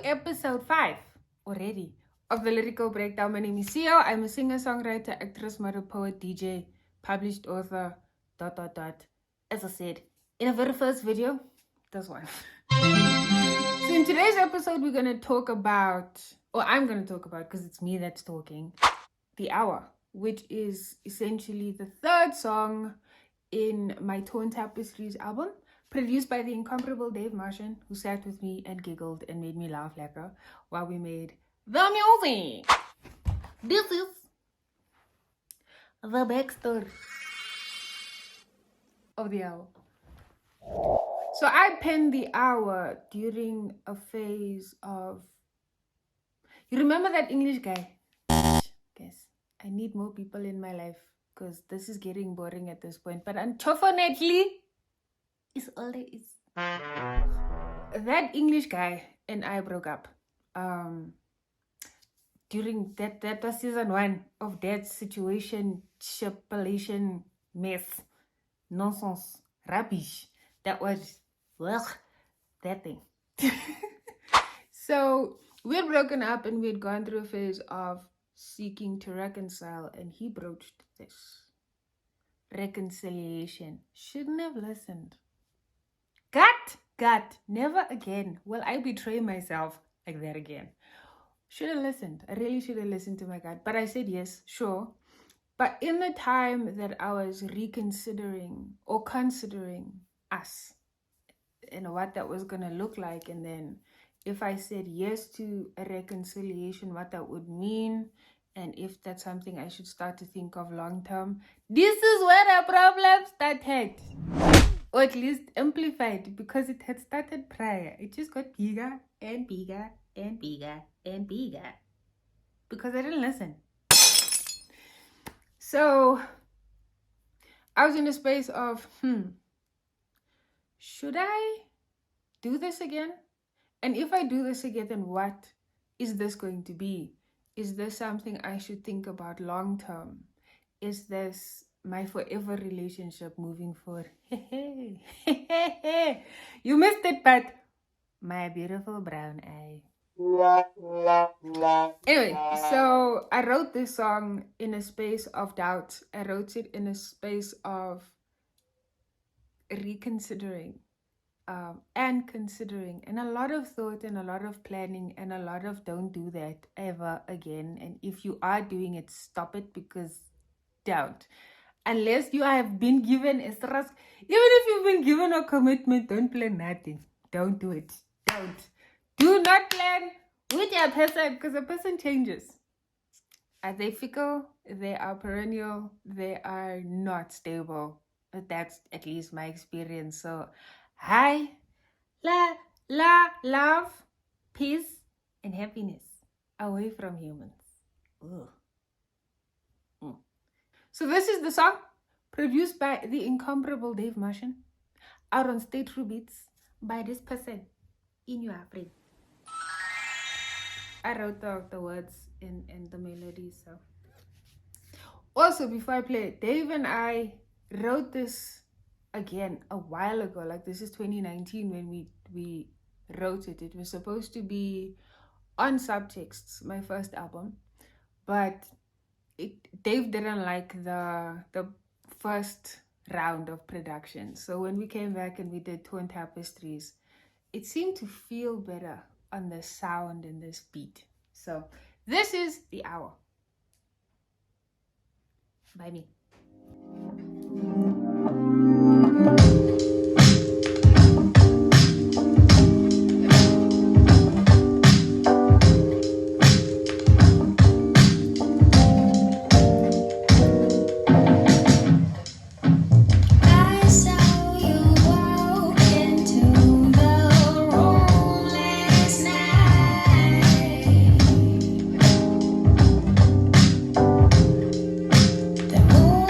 episode 5 already of the Lyrical Breakdown. My name is Sio. I'm a singer, songwriter, actress, model, poet, DJ, published author, ... As I said, in a very first video, this one. So in today's episode, we're going to talk about, or I'm going to talk about, because it's me that's talking, The Hour, which is essentially the third song in my Torn Tapestries album, produced by the incomparable Dave Martian, who sat with me and giggled and made me laugh lekker while we made the music. This is the backstory of The Hour. So I penned The Hour during a phase of... You remember that English guy? Guess I need more people in my life because this is getting boring at this point. But unfortunately, it's all there is. That English guy and I broke up. During that was season 1 of that situation, shipulation, mess, nonsense, rubbish. That was, that thing. So we had broken up and we had gone through a phase of seeking to reconcile, and he broached this. Reconciliation. Shouldn't have listened. Gut, never again will I betray myself like that again. Should have listened. I really should have listened to my gut. But I said yes, sure. But in the time that I was reconsidering or considering us and what that was going to look like, and then if I said yes to a reconciliation, what that would mean, and if that's something I should start to think of long term, this is where the problem started. Or at least amplified, because it had started prior. It just got bigger and bigger and bigger and bigger. Because I didn't listen. So I was in a space of, should I do this again? And if I do this again, then what is this going to be? Is this something I should think about long term? Is this my forever relationship moving forward? You missed it, but my beautiful brown eye. Anyway, so I wrote this song in a space of doubt. I wrote it in a space of reconsidering and considering, and a lot of thought and a lot of planning and a lot of don't do that ever again. And if you are doing it, stop it, because don't. Unless you have been given a trust, even if you've been given a commitment, don't plan nothing. Don't do it. Don't. Do not plan with your person, because a person changes. Are they fickle? They are perennial. They are not stable. That's at least my experience. So, hi, love, peace, and happiness away from humans. Ugh. So this is the song produced by the incomparable Dave Martian, out on Stay True Beats by this person in your brain. I wrote the words and the melody. So also, before I play it, Dave and I wrote this again a while ago. Like, this is 2019 when we wrote it. It was supposed to be on Subtexts, my first album, but Dave didn't like the first round of production. So when we came back and we did Torn Tapestries, it seemed to feel better on the sound and this beat. So this is The Hour by me. The moon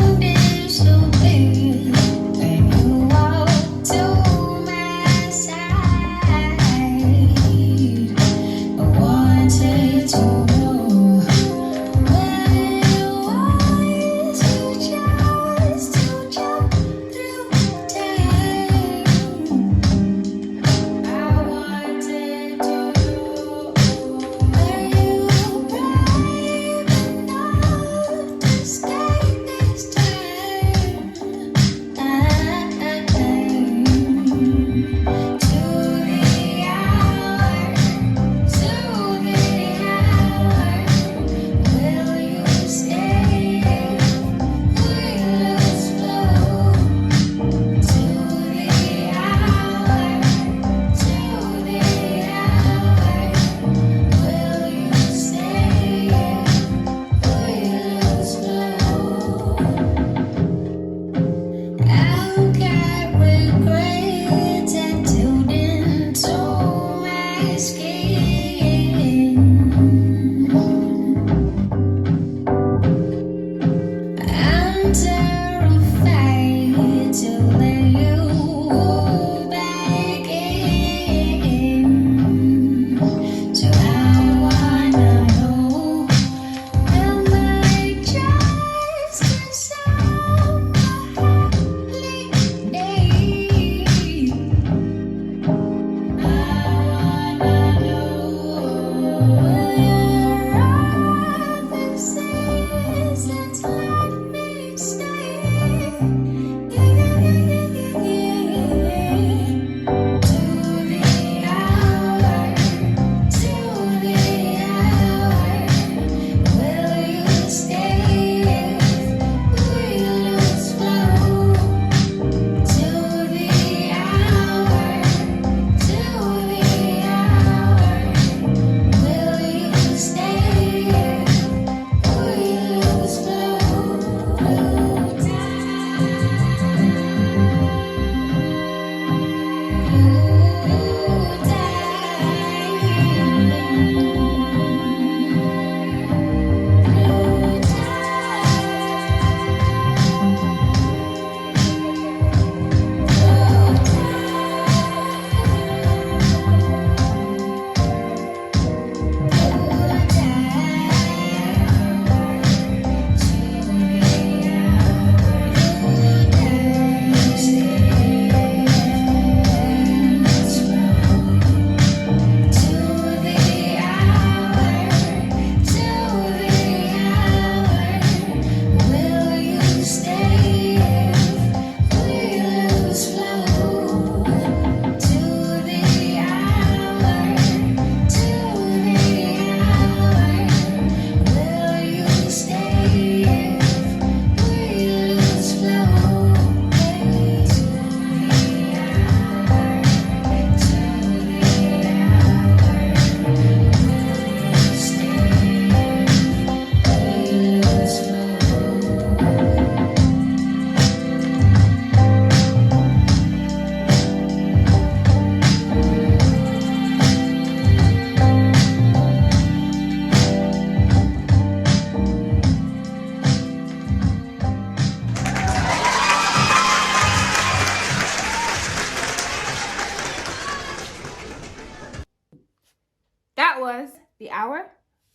was The Hour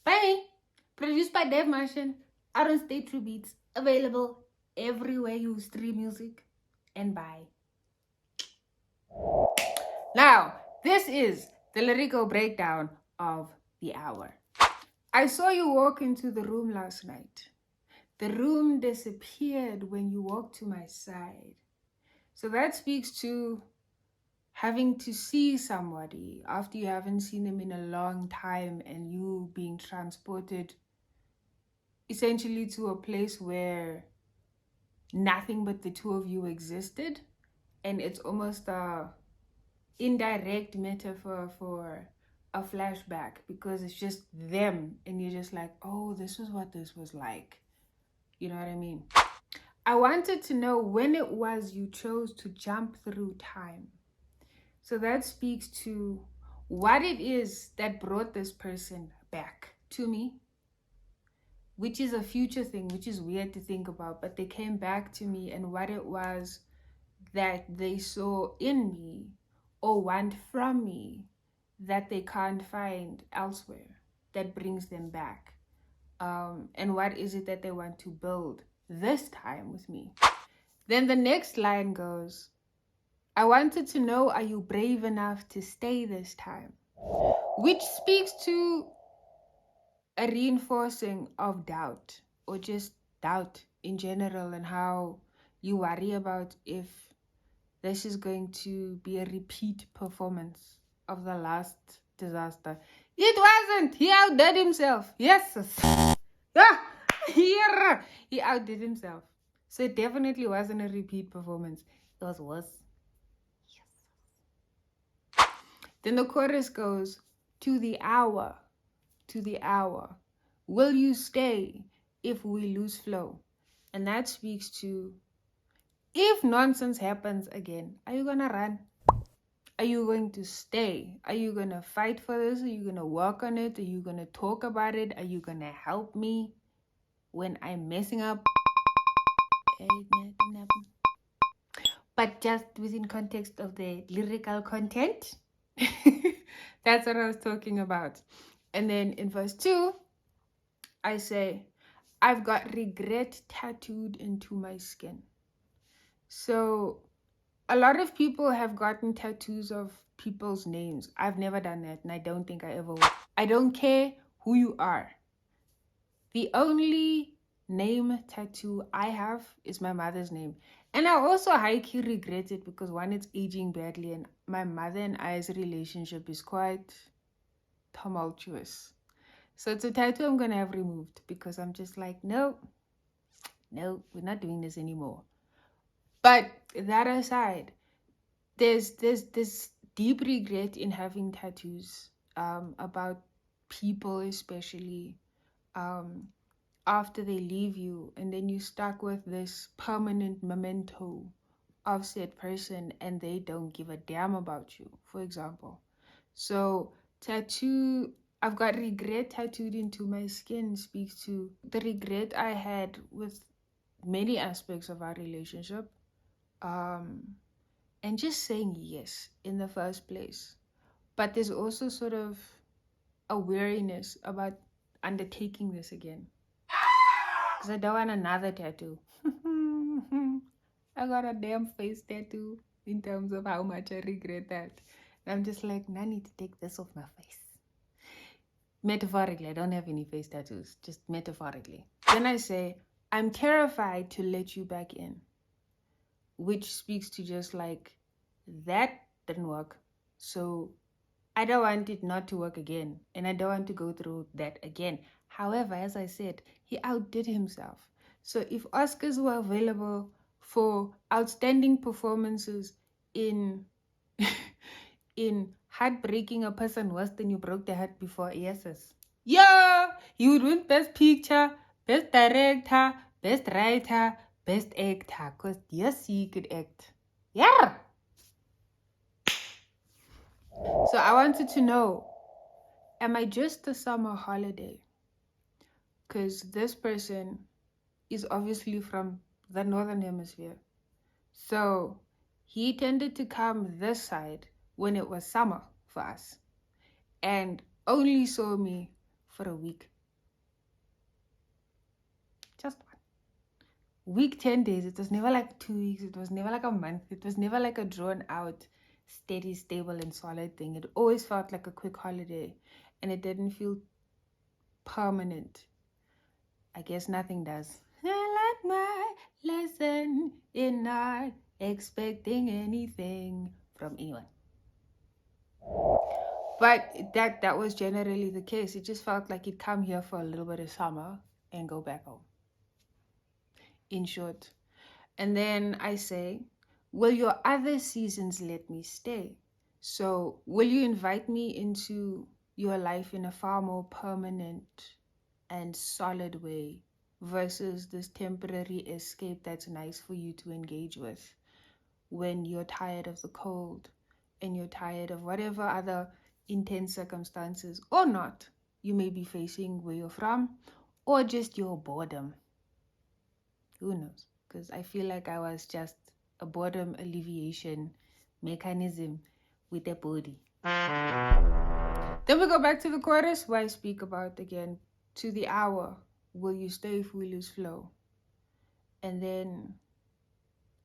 by me, produced by Dave Martian, out on State True Beats, available everywhere you stream music and buy. Now, this is the lyrical breakdown of The Hour. I saw you walk into the room last night. The room disappeared when you walked to my side. So that speaks to having to see somebody after you haven't seen them in a long time and you being transported essentially to a place where nothing but the two of you existed. And it's almost a indirect metaphor for a flashback because it's just them and you're just like, oh, this is what this was like. You know what I mean? I wanted to know when it was you chose to jump through time. So that speaks to what it is that brought this person back to me, which is a future thing, which is weird to think about, but they came back to me and what it was that they saw in me or want from me that they can't find elsewhere that brings them back. And what is it that they want to build this time with me? Then the next line goes, I wanted to know, are you brave enough to stay this time? Which speaks to a reinforcing of doubt or just doubt in general and how you worry about if this is going to be a repeat performance of the last disaster. It wasn't. He outdid himself. Yes. Yeah. Yeah. He outdid himself. So it definitely wasn't a repeat performance. It was worse. Then the chorus goes, to the hour, will you stay if we lose flow? And that speaks to, if nonsense happens again, are you gonna run? Are you going to stay? Are you gonna fight for this? Are you gonna work on it? Are you gonna talk about it? Are you gonna help me when I'm messing up? But just within context of the lyrical content. That's what I was talking about. And then in verse 2, I say, I've got regret tattooed into my skin. So a lot of people have gotten tattoos of people's names. I've never done that, and I don't think I ever will. I don't care who you are. The only name tattoo I have is my mother's name. And I also high-key regret it because one, it's aging badly, and my mother and I's relationship is quite tumultuous. So it's a tattoo I'm gonna have removed because I'm just like, no, we're not doing this anymore. But that aside, there's this deep regret in having tattoos about people, especially after they leave you, and then you're stuck with this permanent memento of said person and they don't give a damn about you, for example. So I've got regret tattooed into my skin speaks to the regret I had with many aspects of our relationship, and just saying yes in the first place. But there's also sort of a weariness about undertaking this again because I don't want another tattoo. I got a damn face tattoo in terms of how much I regret that. And I'm just like, I need to take this off my face. Metaphorically, I don't have any face tattoos, just metaphorically. Then I say, I'm terrified to let you back in, which speaks to just like, that didn't work. So I don't want it not to work again, and I don't want to go through that again. However, as I said, he outdid himself. So if Oscars were available for outstanding performances in in heartbreaking a person worse than you broke their heart before, yes. Yeah, you would win Best Picture, Best Director, Best Writer, Best Actor, because yes, he could act. Yeah. So I wanted to know, am I just a summer holiday? Because this person is obviously from the Northern Hemisphere. So he tended to come this side when it was summer for us. And only saw me for a week. Just one week, 10 days. It was never like 2 weeks. It was never like a month. It was never like a drawn out, steady, stable, and solid thing. It always felt like a quick holiday, and it didn't feel permanent. I guess nothing does. I learned my lesson in not expecting anything from anyone. But that was generally the case. It just felt like you'd come here for a little bit of summer and go back home. In short. And then I say, will your other seasons let me stay? So will you invite me into your life in a far more permanent and solid way versus this temporary escape that's nice for you to engage with when you're tired of the cold and you're tired of whatever other intense circumstances or not you may be facing where you're from, or just your boredom. Who knows? Because I feel like I was just a boredom alleviation mechanism with a body. Then we go back to the chorus where I speak about again, to the hour, will you stay if we lose flow? And then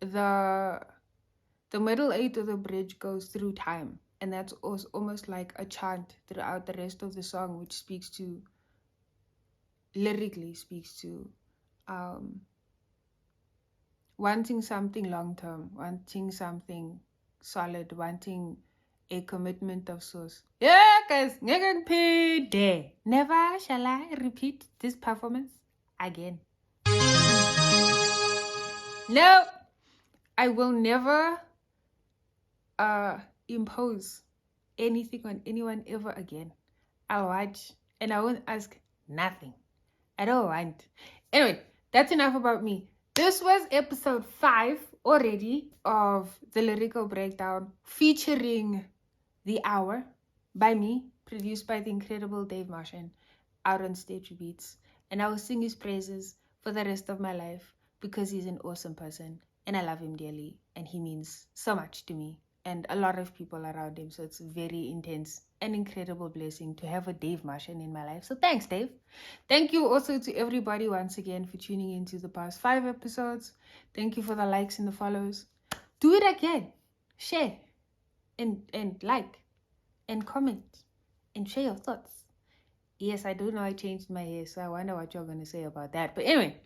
the middle eight of the bridge goes through time. And that's also almost like a chant throughout the rest of the song, which speaks to, lyrically speaks to, wanting something long term, wanting something solid, wanting a commitment of sorts. Yeah, guys, never shall I repeat this performance again. No, I will never impose anything on anyone ever again. I'll watch and I won't ask nothing. I don't want. Anyway, that's enough about me. This was episode 5 already of the Lyrical Breakdown, featuring The Hour by me, produced by the incredible Dave Martian, out on Statue Beats. And I will sing his praises for the rest of my life because he's an awesome person and I love him dearly and he means so much to me and a lot of people around him. So it's very intense, an incredible blessing to have a Dave Martian in my life. So thanks, Dave. Thank you also to everybody once again for tuning into the past 5 episodes. Thank you for the likes and the follows. Do it again. Share and like and comment and share your thoughts. Yes, I do know I changed my hair, so I wonder what you're going to say about that. But anyway,